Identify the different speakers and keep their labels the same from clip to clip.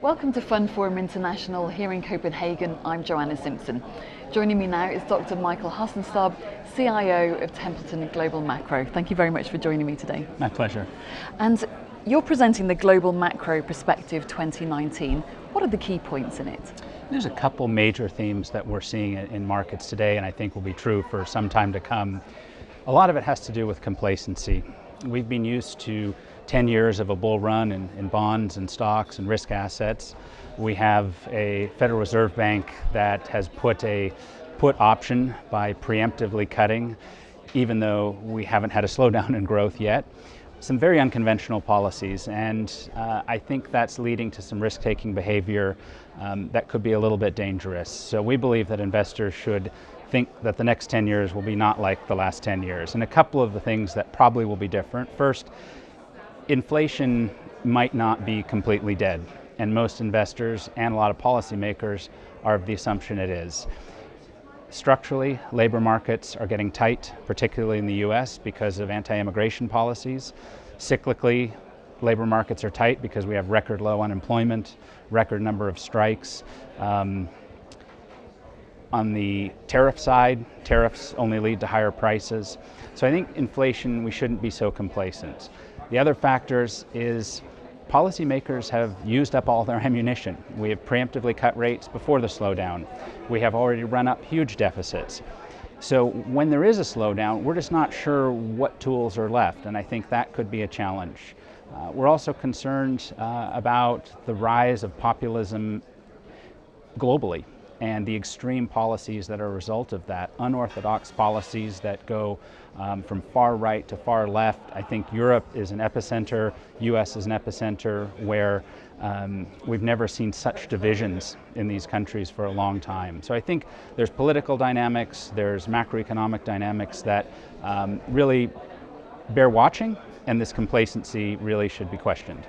Speaker 1: Welcome to FundForum International here in Copenhagen. I'm Joanna Simpson. Joining me now is Dr. Michael Hasenstab, CIO of Templeton Global Macro. Thank you very much for joining me today.
Speaker 2: My pleasure.
Speaker 1: And you're presenting the Global Macro Perspective 2019. What are the key points in it?
Speaker 2: There's a couple major themes that we're seeing in markets today, and I think will be true for some time to come. A lot of it has to do with complacency. We've been used to 10 years of a bull run in bonds and stocks and risk assets. We have a Federal Reserve Bank that has put a put option by preemptively cutting, even though we haven't had a slowdown in growth yet. Some very unconventional policies, and I think that's leading to some risk-taking behavior that could be a little bit dangerous. So we believe that investors should think that the next 10 years will be not like the last 10 years. And a couple of the things that probably will be different. First, inflation might not be completely dead, and most investors and a lot of policymakers are of the assumption it is. Structurally, labor markets are getting tight, particularly in the US because of anti-immigration policies. Cyclically, labor markets are tight because we have record low unemployment, record number of strikes. On the tariff side, tariffs only lead to higher prices. So I think inflation, we shouldn't be so complacent. The other factors is policymakers have used up all their ammunition. We have preemptively cut rates before the slowdown. We have already run up huge deficits. So when there is a slowdown, we're just not sure what tools are left, and I think that could be a challenge. We're also concerned about the rise of populism globally and the extreme policies that are a result of that, unorthodox policies that go from far right to far left. I think Europe is an epicenter, US is an epicenter where we've never seen such divisions in these countries for a long time. So I think there's political dynamics, there's macroeconomic dynamics that really bear watching, and this complacency really should be questioned.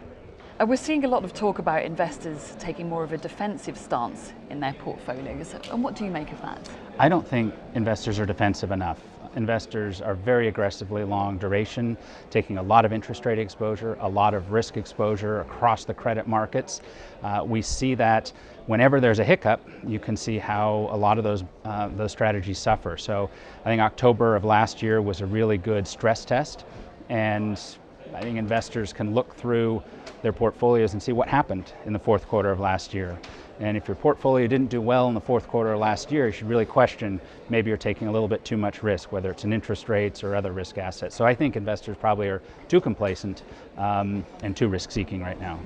Speaker 1: We're seeing a lot of talk about investors taking more of a defensive stance in their portfolios. And what do you make of that?
Speaker 2: I don't think investors are defensive enough. Investors are very aggressively long duration, taking a lot of interest rate exposure, a lot of risk exposure across the credit markets. We see that whenever there's a hiccup, you can see how a lot of those strategies suffer. So I think October of last year was a really good stress test, and I think investors can look through their portfolios and see what happened in the fourth quarter of last year. And if your portfolio didn't do well in the fourth quarter of last year, you should really question maybe you're taking a little bit too much risk, whether it's in interest rates or other risk assets. So I think investors probably are too complacent and too risk-seeking right now.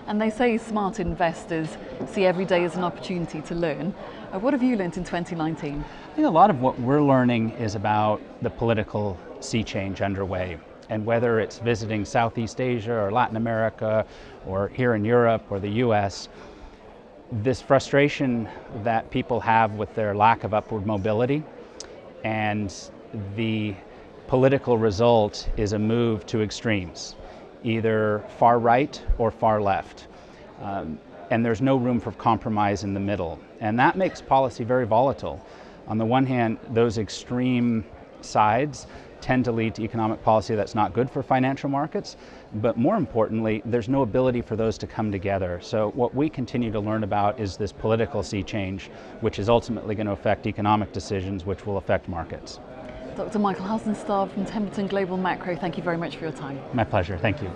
Speaker 1: And they say smart investors see every day as an opportunity to learn. What have you learned in 2019?
Speaker 2: I think a lot of what we're learning is about the political sea change underway. And whether it's visiting Southeast Asia or Latin America or here in Europe or the US, this frustration that people have with their lack of upward mobility, and the political result is a move to extremes, either far right or far left. And there's no room for compromise in the middle. And that makes policy very volatile. On the one hand, those extreme sides tend to lead to economic policy that's not good for financial markets, but more importantly, there's no ability for those to come together. So what we continue to learn about is this political sea change, which is ultimately going to affect economic decisions, which will affect markets.
Speaker 1: Dr. Michael Hasenstab from Templeton Global Macro, thank you very much for your time.
Speaker 2: My pleasure, thank you.